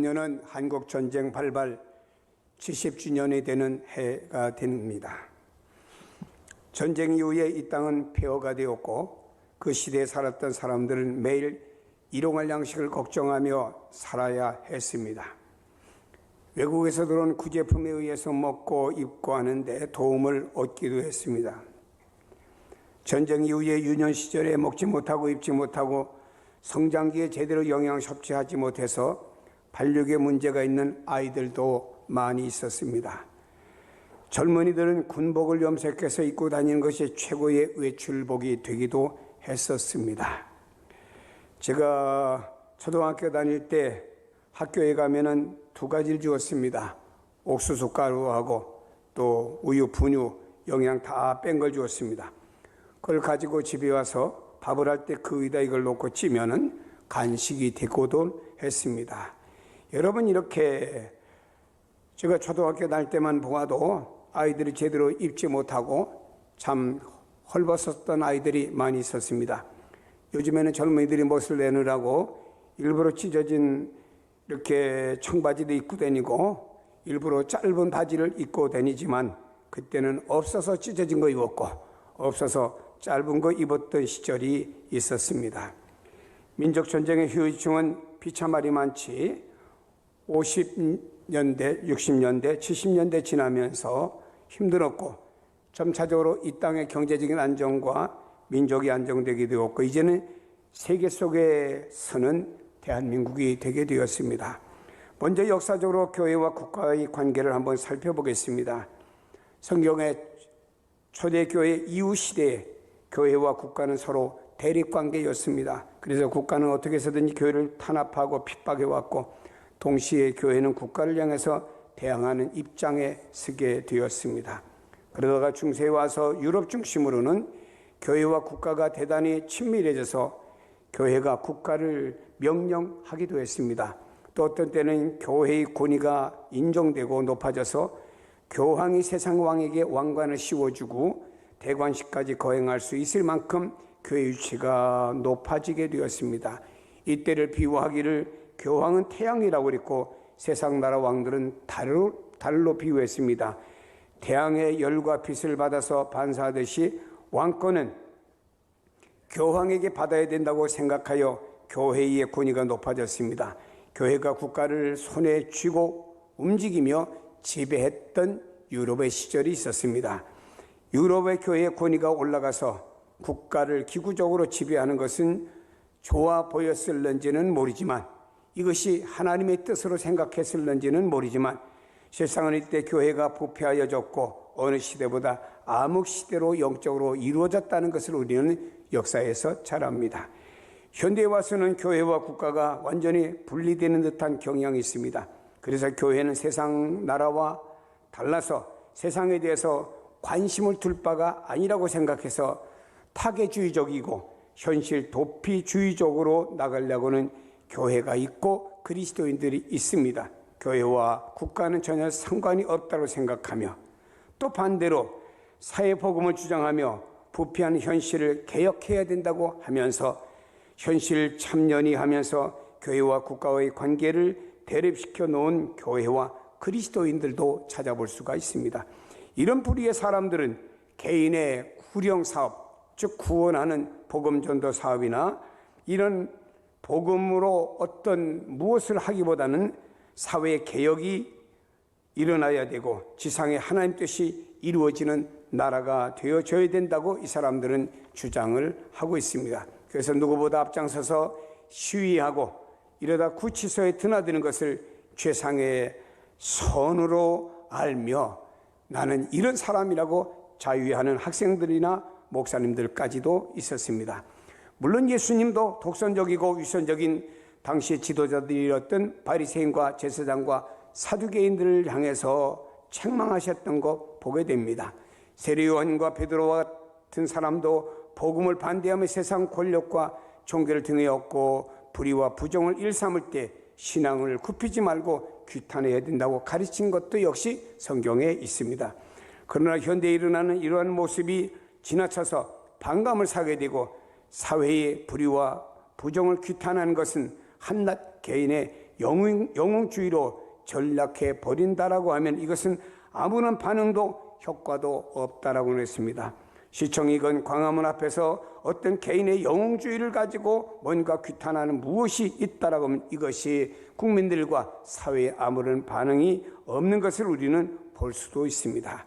금년은 한국전쟁 발발 70주년이 되는 해가 됩니다. 전쟁 이후에 이 땅은 폐허가 되었고 그 시대에 살았던 사람들은 매일 일용할 양식을 걱정하며 살아야 했습니다. 외국에서 들어온 구제품에 의해서 먹고 입고 하는데 도움을 얻기도 했습니다. 전쟁 이후에 유년 시절에 먹지 못하고 입지 못하고 성장기에 제대로 영양 섭취하지 못해서 발육에 문제가 있는 아이들도 많이 있었습니다. 젊은이들은 군복을 염색해서 입고 다니는 것이 최고의 외출복이 되기도 했었습니다. 제가 초등학교 다닐 때 학교에 가면은 두 가지를 주었습니다. 옥수수 가루하고 또 우유, 분유, 영양 다 뺀 걸 주었습니다. 그걸 가지고 집에 와서 밥을 할 때 그 위에다 이걸 놓고 찌면은 간식이 되고도 했습니다. 여러분, 이렇게 제가 초등학교 다닐 때만 보아도 아이들이 제대로 입지 못하고 참 헐벗었던 아이들이 많이 있었습니다. 요즘에는 젊은이들이 멋을 내느라고 일부러 찢어진 이렇게 청바지도 입고 다니고 일부러 짧은 바지를 입고 다니지만 그때는 없어서 찢어진 거 입었고 없어서 짧은 거 입었던 시절이 있었습니다. 민족전쟁의 후유증은 비참하리 많지 50년대, 60년대, 70년대 지나면서 힘들었고 점차적으로 이 땅의 경제적인 안정과 민족이 안정되게 되었고 이제는 세계 속에서는 대한민국이 되게 되었습니다. 먼저 역사적으로 교회와 국가의 관계를 한번 살펴보겠습니다. 성경의 초대교회 이후 시대에 교회와 국가는 서로 대립관계였습니다. 그래서 국가는 어떻게 해서든지 교회를 탄압하고 핍박해왔고 동시에 교회는 국가를 향해서 대항하는 입장에 서게 되었습니다. 그러다가 중세에 와서 유럽 중심으로는 교회와 국가가 대단히 친밀해져서 교회가 국가를 명령하기도 했습니다. 또 어떤 때는 교회의 권위가 인정되고 높아져서 교황이 세상 왕에게 왕관을 씌워주고 대관식까지 거행할 수 있을 만큼 교회 위치가 높아지게 되었습니다. 이때를 비유하기를 교황은 태양이라고 그랬고 세상 나라 왕들은 달로 비유했습니다. 태양의 열과 빛을 받아서 반사하듯이 왕권은 교황에게 받아야 된다고 생각하여 교회의 권위가 높아졌습니다. 교회가 국가를 손에 쥐고 움직이며 지배했던 유럽의 시절이 있었습니다. 유럽의 교회의 권위가 올라가서 국가를 기구적으로 지배하는 것은 좋아 보였을는지는 모르지만 이것이 하나님의 뜻으로 생각했을는지는 모르지만 세상은 이때 교회가 부패하여졌고 어느 시대보다 암흑시대로 영적으로 이루어졌다는 것을 우리는 역사에서 잘 압니다. 현대에 와서는 교회와 국가가 완전히 분리되는 듯한 경향이 있습니다. 그래서 교회는 세상 나라와 달라서 세상에 대해서 관심을 둘 바가 아니라고 생각해서 타계주의적이고 현실 도피주의적으로 나가려고는 교회가 있고 그리스도인들이 있습니다. 교회와 국가는 전혀 상관이 없다고 생각하며 또 반대로 사회복음을 주장하며 부패한 현실을 개혁해야 된다고 하면서 현실 참연히 하면서 교회와 국가의 관계를 대립시켜 놓은 교회와 그리스도인들도 찾아볼 수가 있습니다. 이런 부류의 사람들은 개인의 구령사업, 즉 구원하는 복음전도 사업이나 이런 복음으로 어떤 무엇을 하기보다는 사회 개혁이 일어나야 되고 지상에 하나님 뜻이 이루어지는 나라가 되어져야 된다고 이 사람들은 주장을 하고 있습니다. 그래서 누구보다 앞장서서 시위하고 이러다 구치소에 드나드는 것을 최상의 선으로 알며 나는 이런 사람이라고 자유하는 학생들이나 목사님들까지도 있었습니다. 물론 예수님도 독선적이고 위선적인 당시의 지도자들이었던 바리새인과 제사장과 사두개인들을 향해서 책망하셨던 거 보게 됩니다. 세례 요한과 베드로와 같은 사람도 복음을 반대하며 세상 권력과 종교를 등에 업고 불의와 부정을 일삼을 때 신앙을 굽히지 말고 규탄해야 된다고 가르친 것도 역시 성경에 있습니다. 그러나 현대에 일어나는 이러한 모습이 지나쳐서 반감을 사게 되고 사회의 불의와 부정을 규탄하는 것은 한낱 개인의 영웅주의로 전락해 버린다라고 하면 이것은 아무런 반응도 효과도 없다라고 했습니다. 시청이건 광화문 앞에서 어떤 개인의 영웅주의를 가지고 뭔가 규탄하는 무엇이 있다라고 하면 이것이 국민들과 사회에 아무런 반응이 없는 것을 우리는 볼 수도 있습니다.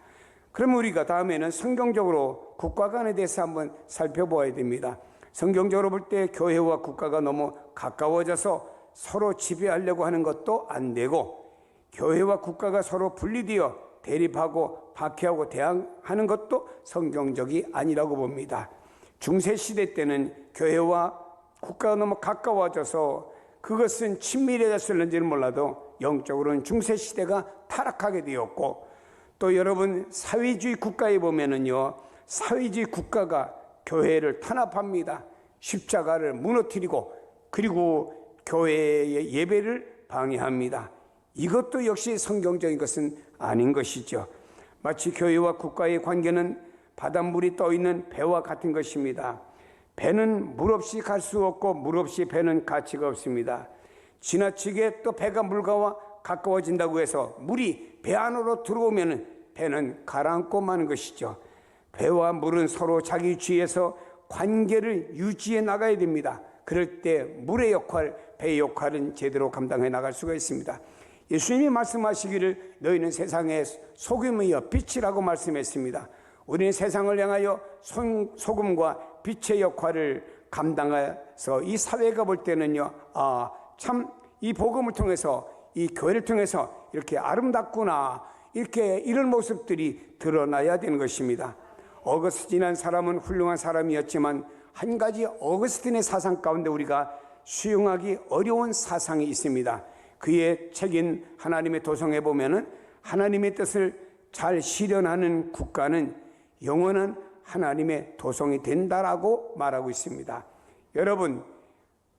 그럼 우리가 다음에는 성경적으로 국가 간에 대해서 한번 살펴보아야 됩니다. 성경적으로 볼 때 교회와 국가가 너무 가까워져서 서로 지배하려고 하는 것도 안 되고, 교회와 국가가 서로 분리되어 대립하고 박해하고 대항하는 것도 성경적이 아니라고 봅니다. 중세시대 때는 교회와 국가가 너무 가까워져서 그것은 친밀해졌을는지는 몰라도 영적으로는 중세시대가 타락하게 되었고, 또 여러분 사회주의 국가에 보면은요, 사회주의 국가가 교회를 탄압합니다. 십자가를 무너뜨리고 그리고 교회의 예배를 방해합니다. 이것도 역시 성경적인 것은 아닌 것이죠. 마치 교회와 국가의 관계는 바닷물이 떠있는 배와 같은 것입니다. 배는 물 없이 갈 수 없고 물 없이 배는 가치가 없습니다. 지나치게 또 배가 물과 가까워진다고 해서 물이 배 안으로 들어오면 배는 가라앉고 마는 것이죠. 배와 물은 서로 자기 위치에서 관계를 유지해 나가야 됩니다. 그럴 때 물의 역할, 배의 역할은 제대로 감당해 나갈 수가 있습니다. 예수님이 말씀하시기를 너희는 세상의 소금이여 빛이라고 말씀했습니다. 우리는 세상을 향하여 소금과 빛의 역할을 감당해서 이 사회가 볼 때는요, 참 이 복음을 통해서, 이 교회를 통해서 이렇게 아름답구나, 이렇게 이런 모습들이 드러나야 되는 것입니다. 어거스틴이라는 사람은 훌륭한 사람이었지만 한 가지 어거스틴의 사상 가운데 우리가 수용하기 어려운 사상이 있습니다. 그의 책인 하나님의 도성에 보면은 하나님의 뜻을 잘 실현하는 국가는 영원한 하나님의 도성이 된다라고 말하고 있습니다. 여러분,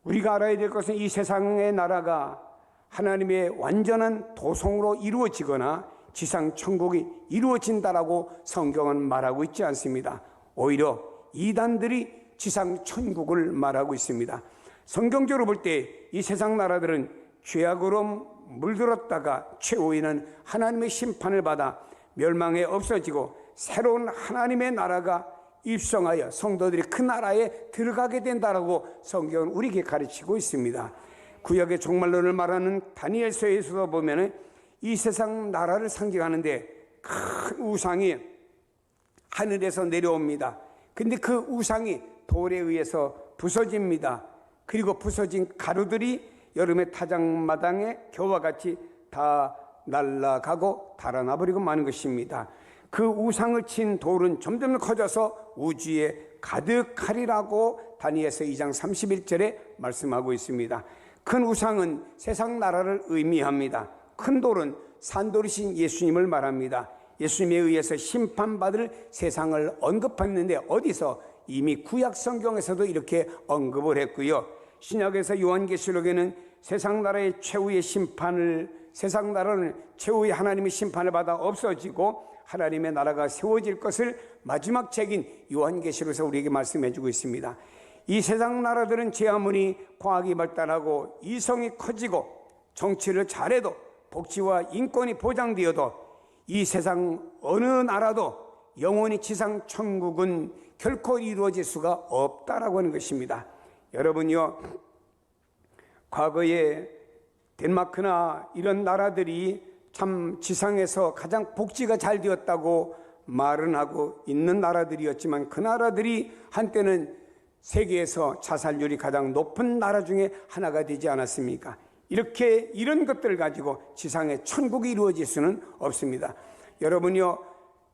우리가 알아야 될 것은 이 세상의 나라가 하나님의 완전한 도성으로 이루어지거나 지상 천국이 이루어진다라고 성경은 말하고 있지 않습니다. 오히려 이단들이 지상 천국을 말하고 있습니다. 성경적으로 볼 때 이 세상 나라들은 죄악으로 물들었다가 최후에는 하나님의 심판을 받아 멸망에 없어지고 새로운 하나님의 나라가 입성하여 성도들이 그 나라에 들어가게 된다라고 성경은 우리에게 가르치고 있습니다. 구약의 종말론을 말하는 다니엘서에서도 보면은 이 세상 나라를 상징하는데 큰 우상이 하늘에서 내려옵니다. 근데 그 우상이 돌에 의해서 부서집니다. 그리고 부서진 가루들이 여름의 타작마당에 겨와 같이 다 날아가고 달아나버리고 마는 것입니다. 그 우상을 친 돌은 점점 커져서 우주에 가득하리라고 다니엘서 2장 31절에 말씀하고 있습니다. 큰 우상은 세상 나라를 의미합니다. 큰 돌은 산돌이신 예수님을 말합니다. 예수님에 의해서 심판받을 세상을 언급했는데 어디서? 이미 구약 성경에서도 이렇게 언급을 했고요. 신약에서 요한계시록에는 세상 나라의 최후의 심판을, 세상 나라는 최후의 하나님의 심판을 받아 없어지고 하나님의 나라가 세워질 것을 마지막 책인 요한계시록에서 우리에게 말씀해 주고 있습니다. 이 세상 나라들은 제 아무리 과학이 발달하고 이성이 커지고 정치를 잘해도 복지와 인권이 보장되어도 이 세상 어느 나라도 영원히 지상 천국은 결코 이루어질 수가 없다라고 하는 것입니다. 여러분요, 과거에 덴마크나 이런 나라들이 참 지상에서 가장 복지가 잘 되었다고 말은 하고 있는 나라들이었지만 그 나라들이 한때는 세계에서 자살률이 가장 높은 나라 중에 하나가 되지 않았습니까? 이렇게 이런 것들을 가지고 지상에 천국이 이루어질 수는 없습니다. 여러분요,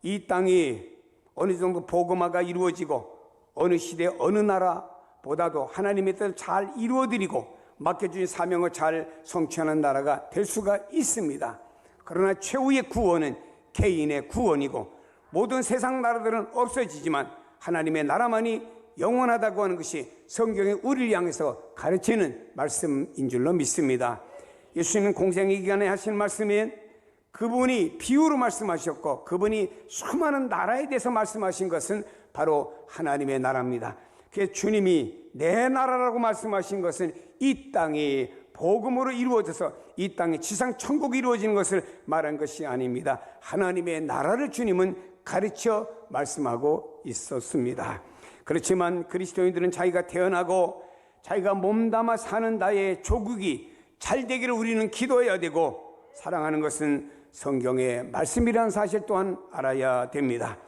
이 땅이 어느 정도 복음화가 이루어지고 어느 시대 어느 나라보다도 하나님의 뜻을 잘 이루어드리고 맡겨주신 사명을 잘 성취하는 나라가 될 수가 있습니다. 그러나 최후의 구원은 개인의 구원이고 모든 세상 나라들은 없어지지만 하나님의 나라만이 영원하다고 하는 것이 성경이 우리를 향해서 가르치는 말씀인 줄로 믿습니다. 예수님은 공생의 기간에 하신 말씀에 그분이 비유로 말씀하셨고 그분이 수많은 나라에 대해서 말씀하신 것은 바로 하나님의 나라입니다. 그래서 주님이 내 나라라고 말씀하신 것은 이 땅이 복음으로 이루어져서 이 땅에 지상 천국이 이루어지는 것을 말한 것이 아닙니다. 하나님의 나라를 주님은 가르쳐 말씀하고 있었습니다. 그렇지만 그리스도인들은 자기가 태어나고 자기가 몸담아 사는 나의 조국이 잘 되기를 우리는 기도해야 되고, 사랑하는 것은 성경의 말씀이라는 사실 또한 알아야 됩니다.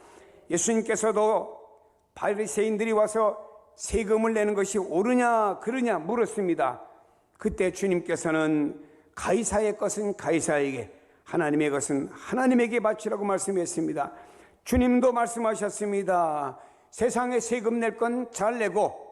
예수님께서도 바리새인들이 와서 세금을 내는 것이 옳으냐 그르냐 물었습니다. 그때 주님께서는 가이사의 것은 가이사에게, 하나님의 것은 하나님에게 바치라고 말씀했습니다. 주님도 말씀하셨습니다. 세상에 세금 낼 건 잘 내고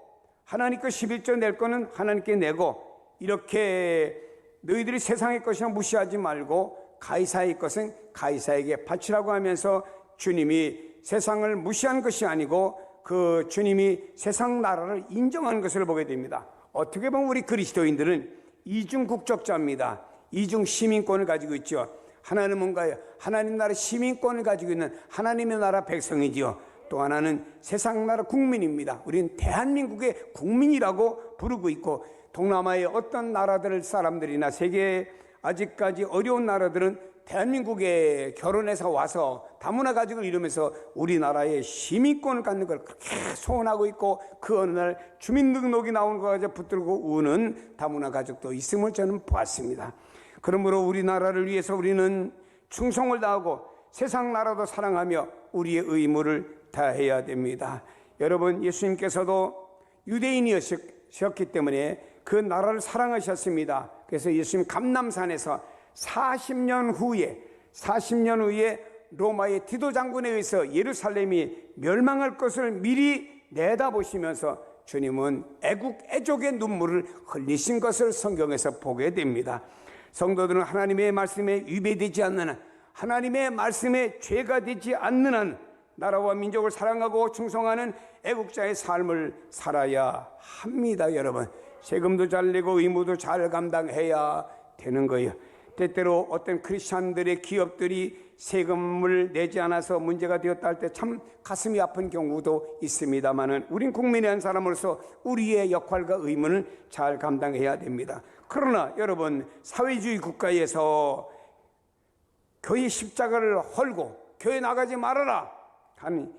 하나님 거 11조 낼 거는 하나님께 내고, 이렇게 너희들이 세상의 것이나 무시하지 말고 가이사의 것은 가이사에게 바치라고 하면서 주님이 세상을 무시한 것이 아니고 그 주님이 세상 나라를 인정하는 것을 보게 됩니다. 어떻게 보면 우리 그리스도인들은 이중 국적자입니다. 이중 시민권을 가지고 있죠. 하나는 뭔가요? 하나님 나라 시민권을 가지고 있는 하나님의 나라 백성이지요. 또 하나는 세상 나라 국민입니다. 우리는 대한민국의 국민이라고 부르고 있고, 동남아의 어떤 나라들 사람들이나 세계에 아직까지 어려운 나라들은 대한민국에 결혼해서 와서 다문화 가족을 이루면서 우리나라의 시민권을 갖는 걸 그렇게 소원하고 있고, 그 어느 날 주민등록이 나오는 거 가지고 붙들고 우는 다문화 가족도 있음을 저는 보았습니다. 그러므로 우리나라를 위해서 우리는 충성을 다하고 세상 나라도 사랑하며 우리의 의무를 다해야 됩니다. 여러분, 예수님께서도 유대인이셨기 때문에 그 나라를 사랑하셨습니다. 그래서 예수님 감람산에서 40년 후에 로마의 디도 장군에 의해서 예루살렘이 멸망할 것을 미리 내다보시면서 주님은 애국 애족의 눈물을 흘리신 것을 성경에서 보게 됩니다. 성도들은 하나님의 말씀에 위배되지 않는 한, 하나님의 말씀에 죄가 되지 않는 한 나라와 민족을 사랑하고 충성하는 애국자의 삶을 살아야 합니다. 여러분, 세금도 잘 내고 의무도 잘 감당해야 되는 거예요. 때때로 어떤 크리스찬들의 기업들이 세금을 내지 않아서 문제가 되었다 할 때 참 가슴이 아픈 경우도 있습니다만은, 우린 국민의 한 사람으로서 우리의 역할과 의무는 잘 감당해야 됩니다. 그러나 여러분, 사회주의 국가에서 교회 십자가를 헐고 교회 나가지 말아라 하는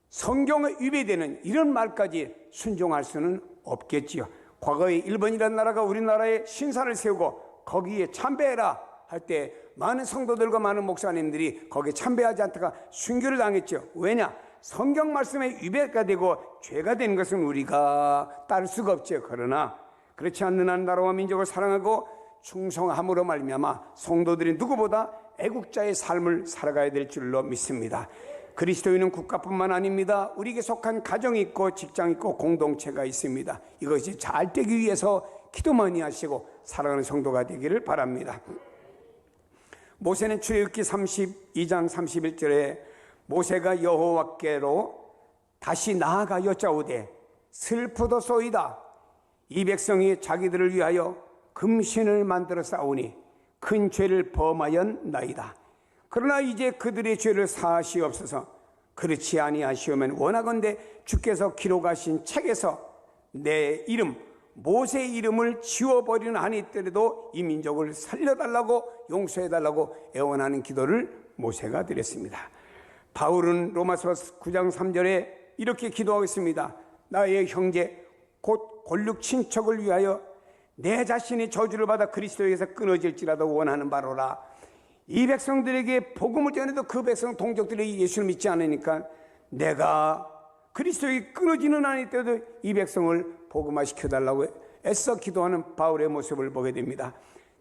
성경에 위배되는 이런 말까지 순종할 수는 없겠지요. 과거에 일본이라는 나라가 우리나라에 신사를 세우고 거기에 참배해라 할 때 많은 성도들과 많은 목사님들이 거기에 참배하지 않다가 순교를 당했죠. 왜냐? 성경 말씀에 위배가 되고 죄가 되는 것은 우리가 따를 수가 없죠. 그러나 그렇지 않는 한 나라와 민족을 사랑하고 충성함으로 말미암아 성도들이 누구보다 애국자의 삶을 살아가야 될 줄로 믿습니다. 그리스도인은 국가뿐만 아닙니다. 우리에게 속한 가정이 있고 직장이 있고 공동체가 있습니다. 이것이 잘 되기 위해서 기도 많이 하시고 사랑하는 성도가 되기를 바랍니다. 모세는 출애굽기 32장 31절에 모세가 여호와께로 다시 나아가 여짜오되 슬프도소이다. 이 백성이 자기들을 위하여 금신을 만들어 싸우니 큰 죄를 범하였나이다. 그러나 이제 그들의 죄를 사하시옵소서. 그렇지 아니하시오면 원하건대 주께서 기록하신 책에서 내 이름 모세의 이름을 지워버리는 한이 있더라도 이 민족을 살려달라고 용서해달라고 애원하는 기도를 모세가 드렸습니다. 바울은 로마서 9장 3절에 이렇게 기도하겠습니다. 나의 형제 곧 골육 친척을 위하여 내 자신이 저주를 받아 그리스도에게서 끊어질지라도 원하는 바로라. 이 백성들에게 복음을 전해도 그 백성 동족들이 예수를 믿지 않으니까 내가 그리스도에게 끊어지는 한이 있더라도 이 백성을 복음화시켜달라고 애써 기도하는 바울의 모습을 보게 됩니다.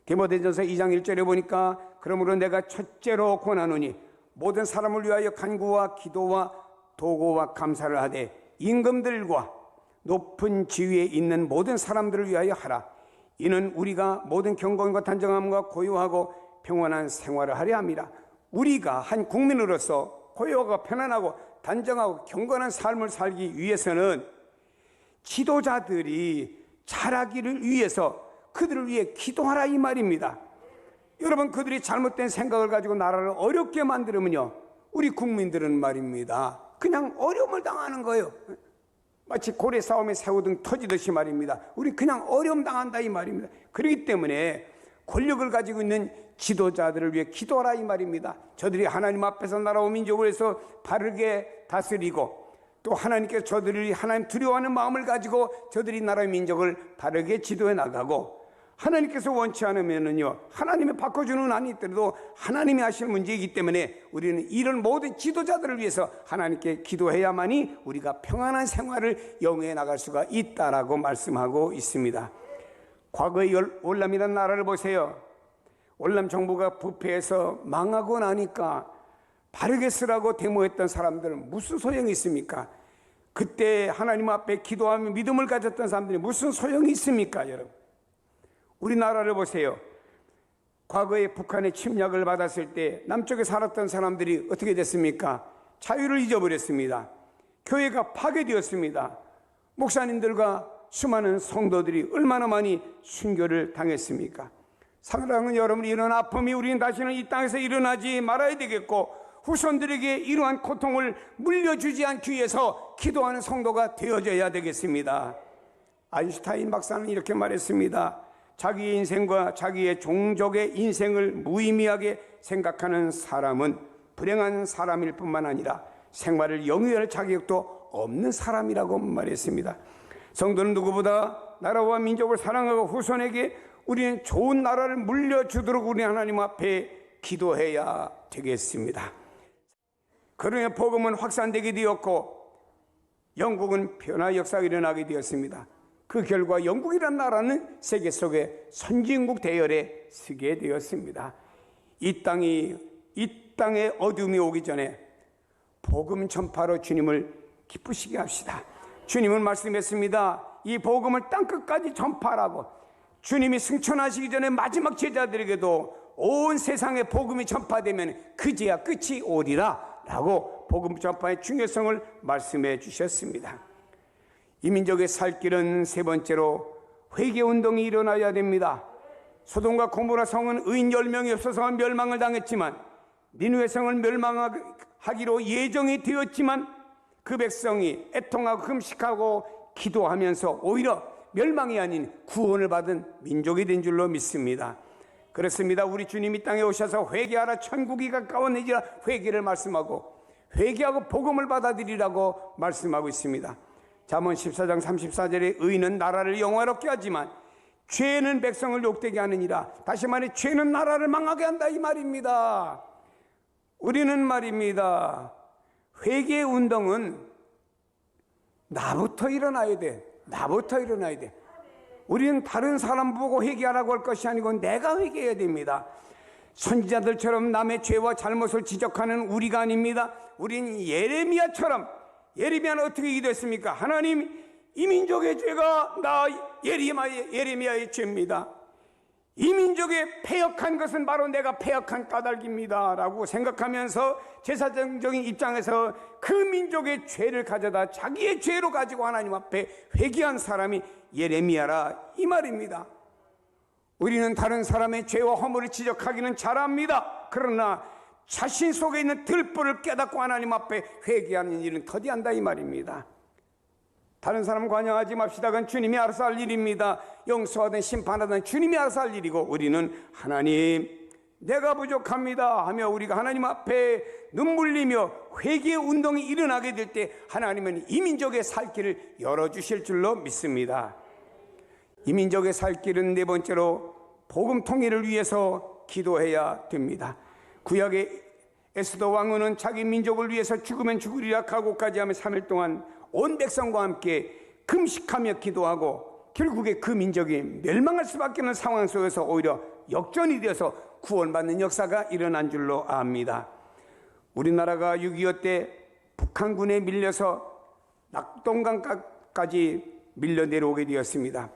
디모데전서 2장 1절에 보니까 그러므로 내가 첫째로 권하노니 모든 사람을 위하여 간구와 기도와 도고와 감사를 하되 임금들과 높은 지위에 있는 모든 사람들을 위하여 하라. 이는 우리가 모든 경건과 단정함과 고요하고 평온한 생활을 하려 함이라. 우리가 한 국민으로서 고요하고 편안하고 단정하고 경건한 삶을 살기 위해서는 지도자들이 잘하기를 위해서 그들을 위해 기도하라 이 말입니다. 여러분, 그들이 잘못된 생각을 가지고 나라를 어렵게 만들면요, 우리 국민들은 말입니다 그냥 어려움을 당하는 거예요. 마치 고래 싸움에 새우등 터지듯이 말입니다. 우리 그냥 어려움 당한다 이 말입니다. 그렇기 때문에 권력을 가지고 있는 지도자들을 위해 기도하라 이 말입니다. 저들이 하나님 앞에서 나라와 민족을 해서 바르게 다스리고, 또 하나님께서 저들이 하나님 두려워하는 마음을 가지고 저들이 나라의 민족을 바르게 지도해 나가고, 하나님께서 원치 않으면은요, 하나님이 바꿔주는 안이 있더라도 하나님이 하실 문제이기 때문에 우리는 이런 모든 지도자들을 위해서 하나님께 기도해야만이 우리가 평안한 생활을 영위해 나갈 수가 있다라고 말씀하고 있습니다. 과거의 월남이라는 나라를 보세요. 월남 정부가 부패해서 망하고 나니까 바르게 쓰라고 데모했던 사람들은 무슨 소용이 있습니까? 그때 하나님 앞에 기도하며 믿음을 가졌던 사람들이 무슨 소용이 있습니까, 여러분? 우리나라를 보세요. 과거에 북한의 침략을 받았을 때 남쪽에 살았던 사람들이 어떻게 됐습니까? 자유를 잊어버렸습니다. 교회가 파괴되었습니다. 목사님들과 수많은 성도들이 얼마나 많이 순교를 당했습니까? 사랑하는 여러분, 이런 아픔이 우리는 다시는 이 땅에서 일어나지 말아야 되겠고, 후손들에게 이러한 고통을 물려주지 않기 위해서 기도하는 성도가 되어져야 되겠습니다. 아인슈타인 박사는 이렇게 말했습니다. 자기의 인생과 자기의 종족의 인생을 무의미하게 생각하는 사람은 불행한 사람일 뿐만 아니라 생활을 영위할 자격도 없는 사람이라고 말했습니다. 성도는 누구보다 나라와 민족을 사랑하고 후손에게 우리는 좋은 나라를 물려주도록 우리 하나님 앞에 기도해야 되겠습니다. 그러나 복음은 확산되게 되었고 영국은 변화 역사가 일어나게 되었습니다. 그 결과 영국이라는 나라는 세계 속의 선진국 대열에 서게 되었습니다. 이 땅에 어둠이 오기 전에 복음 전파로 주님을 기쁘시게 합시다. 주님은 말씀했습니다. 이 복음을 땅끝까지 전파하라고. 주님이 승천하시기 전에 마지막 제자들에게도 온 세상에 복음이 전파되면 그제야 끝이 오리라 라고 복음 전파의 중요성을 말씀해 주셨습니다. 이 민족의 살 길은 세 번째로 회개운동이 일어나야 됩니다. 소돔과 고모라 성은 의인 10명이 없어서 멸망을 당했지만, 니느웨 성을 멸망하기로 예정이 되었지만 그 백성이 애통하고 금식하고 기도하면서 오히려 멸망이 아닌 구원을 받은 민족이 된 줄로 믿습니다. 그렇습니다. 우리 주님이 땅에 오셔서 회개하라, 천국이 가까워지라 회개를 말씀하고, 회개하고 복음을 받아들이라고 말씀하고 있습니다. 잠언 14장 34절에 의인은 나라를 영화롭게 하지만 죄는 백성을 욕되게 하느니라. 다시 말해 죄는 나라를 망하게 한다 이 말입니다. 우리는 말입니다, 회개 운동은 나부터 일어나야 돼. 나부터 일어나야 돼. 우리는 다른 사람 보고 회개하라고 할 것이 아니고 내가 회개해야 됩니다. 선지자들처럼 남의 죄와 잘못을 지적하는 우리가 아닙니다. 우린 예레미야처럼, 예레미야는 어떻게 기도했습니까? 하나님, 이 민족의 죄가 나 예레미야의 죄입니다. 이 민족의 패역한 것은 바로 내가 패역한 까닭입니다 라고 생각하면서 제사장적인 입장에서 그 민족의 죄를 가져다 자기의 죄로 가지고 하나님 앞에 회개한 사람이 예레미야라 이 말입니다. 우리는 다른 사람의 죄와 허물을 지적하기는 잘합니다. 그러나 자신 속에 있는 들보를 깨닫고 하나님 앞에 회개하는 일은 더디한다 이 말입니다. 다른 사람 관여하지 맙시다. 그건 주님이 알아서 할 일입니다. 용서하든 심판하든 주님이 알아서 할 일이고, 우리는 하나님 내가 부족합니다 하며 우리가 하나님 앞에 눈물 흘리며 회개의 운동이 일어나게 될 때 하나님은 이 민족의 살 길을 열어주실 줄로 믿습니다. 이 민족의 살 길은 네 번째로 복음 통일을 위해서 기도해야 됩니다. 구약의 에스더 왕후는 자기 민족을 위해서 죽으면 죽으리라 각오까지 하며 3일 동안 온 백성과 함께 금식하며 기도하고 결국에 그 민족이 멸망할 수밖에 없는 상황 속에서 오히려 역전이 되어서 구원받는 역사가 일어난 줄로 압니다. 우리나라가 6.25 때 북한군에 밀려서 낙동강까지 밀려 내려오게 되었습니다.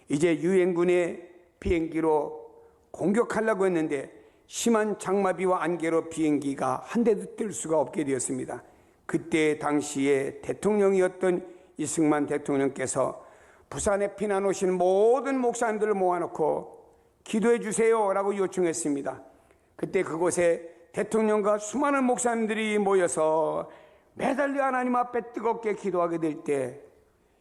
이제 유엔군의 비행기로 공격하려고 했는데 심한 장마비와 안개로 비행기가 한 대도 뜰 수가 없게 되었습니다. 그때 당시에 대통령이었던 이승만 대통령께서 부산에 피난 오신 모든 목사님들을 모아놓고 기도해 주세요 라고 요청했습니다. 그때 그곳에 대통령과 수많은 목사님들이 모여서 매달려 하나님 앞에 뜨겁게 기도하게 될 때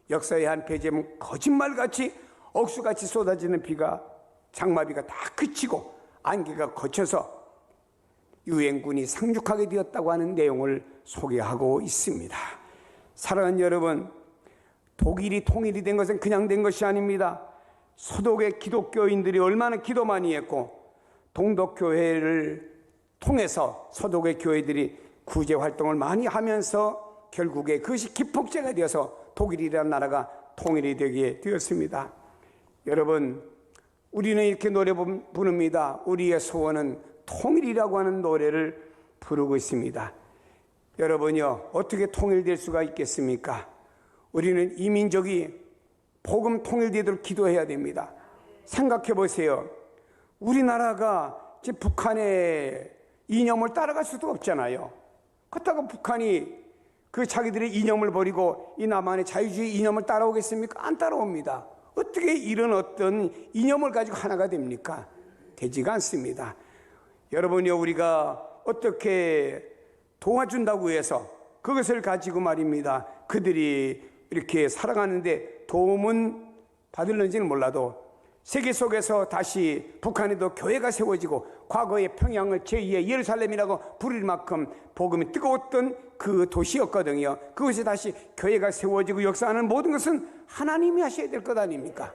역사의 한 페이지에 거짓말같이 억수같이 쏟아지는 비가, 장마비가 다 그치고 안개가 걷혀서 유엔군이 상륙하게 되었다고 하는 내용을 소개하고 있습니다. 사랑하는 여러분, 독일이 통일이 된 것은 그냥 된 것이 아닙니다. 서독의 기독교인들이 얼마나 기도 많이 했고, 동독교회를 통해서 서독의 교회들이 구제 활동을 많이 하면서 결국에 그것이 기폭제가 되어서 독일이라는 나라가 통일이 되게 되었습니다. 여러분, 우리는 이렇게 노래 부릅니다. 우리의 소원은 통일이라고 하는 노래를 부르고 있습니다. 여러분요, 어떻게 통일될 수가 있겠습니까? 우리는 이 민족이 복음 통일되도록 기도해야 됩니다. 생각해 보세요. 우리나라가 지금 북한의 이념을 따라갈 수도 없잖아요. 그렇다고 북한이 그 자기들의 이념을 버리고 이 남한의 자유주의 이념을 따라오겠습니까? 안 따라옵니다. 어떻게 이런 어떤 이념을 가지고 하나가 됩니까? 되지가 않습니다. 여러분이 우리가 어떻게 도와준다고 해서 그것을 가지고 말입니다, 그들이 이렇게 살아가는데 도움은 받을는지는 몰라도 세계 속에서 다시 북한에도 교회가 세워지고 과거의 평양을 제2의 예루살렘이라고 부를 만큼 복음이 뜨거웠던 그 도시였거든요. 그것이 다시 교회가 세워지고 역사하는 모든 것은 하나님이 하셔야 될 것 아닙니까?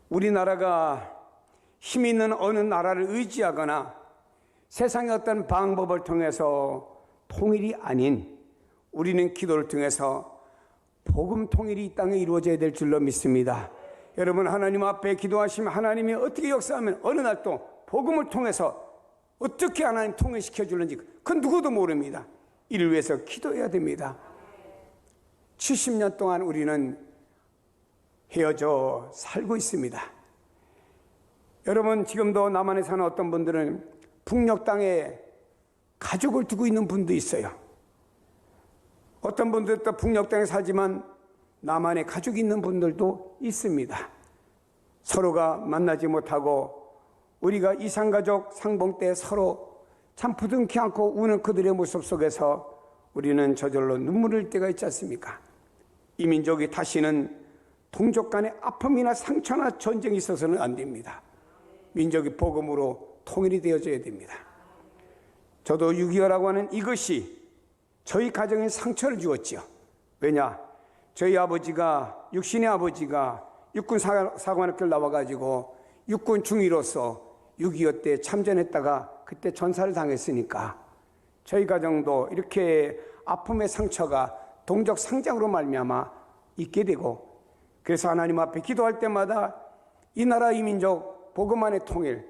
우리나라가 힘 있는 어느 나라를 의지하거나 세상의 어떤 방법을 통해서 통일이 아닌, 우리는 기도를 통해서 복음 통일이 이 땅에 이루어져야 될 줄로 믿습니다. 여러분, 하나님 앞에 기도하시면 하나님이 어떻게 역사하면 어느 날 또 복음을 통해서 어떻게 하나님 통일시켜 줄는지 그건 누구도 모릅니다. 이를 위해서 기도해야 됩니다. 70년 동안 우리는 헤어져 살고 있습니다. 여러분, 지금도 남한에 사는 어떤 분들은 북녘 땅에 가족을 두고 있는 분도 있어요. 어떤 분들은 또 북녘 땅에 살지만 남한에 가족이 있는 분들도 있습니다. 서로가 만나지 못하고 우리가 이산가족 상봉 때 서로 참 부둥키 않고 우는 그들의 모습 속에서 우리는 저절로 눈물을 흘릴 때가 있지 않습니까? 이 민족이 다시는 동족 간의 아픔이나 상처나 전쟁이 있어서는 안 됩니다. 민족이 복음으로 통일이 되어져야 됩니다. 저도 6.25라고 하는 이것이 저희 가정에 상처를 주었지요. 왜냐? 저희 아버지가, 육신의 아버지가 육군 사관학교를 나와가지고 육군 중위로서 6.25 때 참전했다가 그때 전사를 당했으니까 저희 가정도 이렇게 아픔의 상처가 동족 상장으로 말미암아 있게 되고, 그래서 하나님 앞에 기도할 때마다 이 나라 이 민족 복음만의 통일,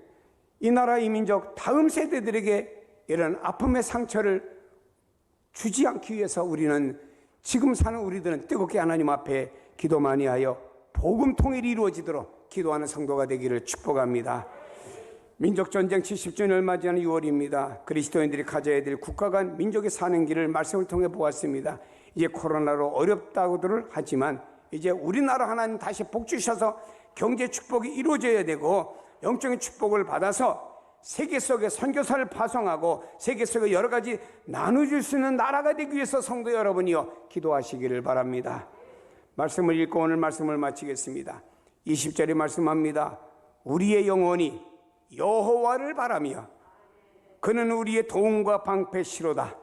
이 나라 이 민족 다음 세대들에게 이런 아픔의 상처를 주지 않기 위해서 우리는 지금 사는 우리들은 뜨겁게 하나님 앞에 기도 많이 하여 복음 통일이 이루어지도록 기도하는 성도가 되기를 축복합니다. 민족전쟁 70주년을 맞이하는 6월입니다. 그리스도인들이 가져야 될 국가 간 민족의 사는 길을 말씀을 통해 보았습니다. 이제 코로나로 어렵다고들 하지만 이제 우리나라 하나님 다시 복 주셔서 경제 축복이 이루어져야 되고 영적인 축복을 받아서 세계 속에 선교사를 파송하고 세계 속에 여러 가지 나눠줄 수 있는 나라가 되기 위해서 성도 여러분이요 기도하시기를 바랍니다. 말씀을 읽고 오늘 말씀을 마치겠습니다. 20절에 말씀합니다. 우리의 영혼이 여호와를 바라며 그는 우리의 도움과 방패시로다.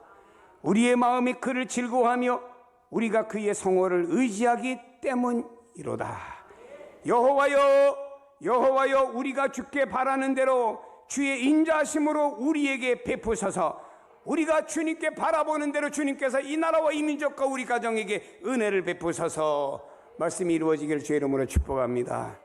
우리의 마음이 그를 즐거워하며 우리가 그의 성호를 의지하기 때문이로다. 여호와여, 여호와여, 우리가 주께 바라는 대로 주의 인자하심으로 우리에게 베푸소서. 우리가 주님께 바라보는 대로 주님께서 이 나라와 이 민족과 우리 가정에게 은혜를 베푸소서. 말씀이 이루어지기를 주의 이름으로 축복합니다.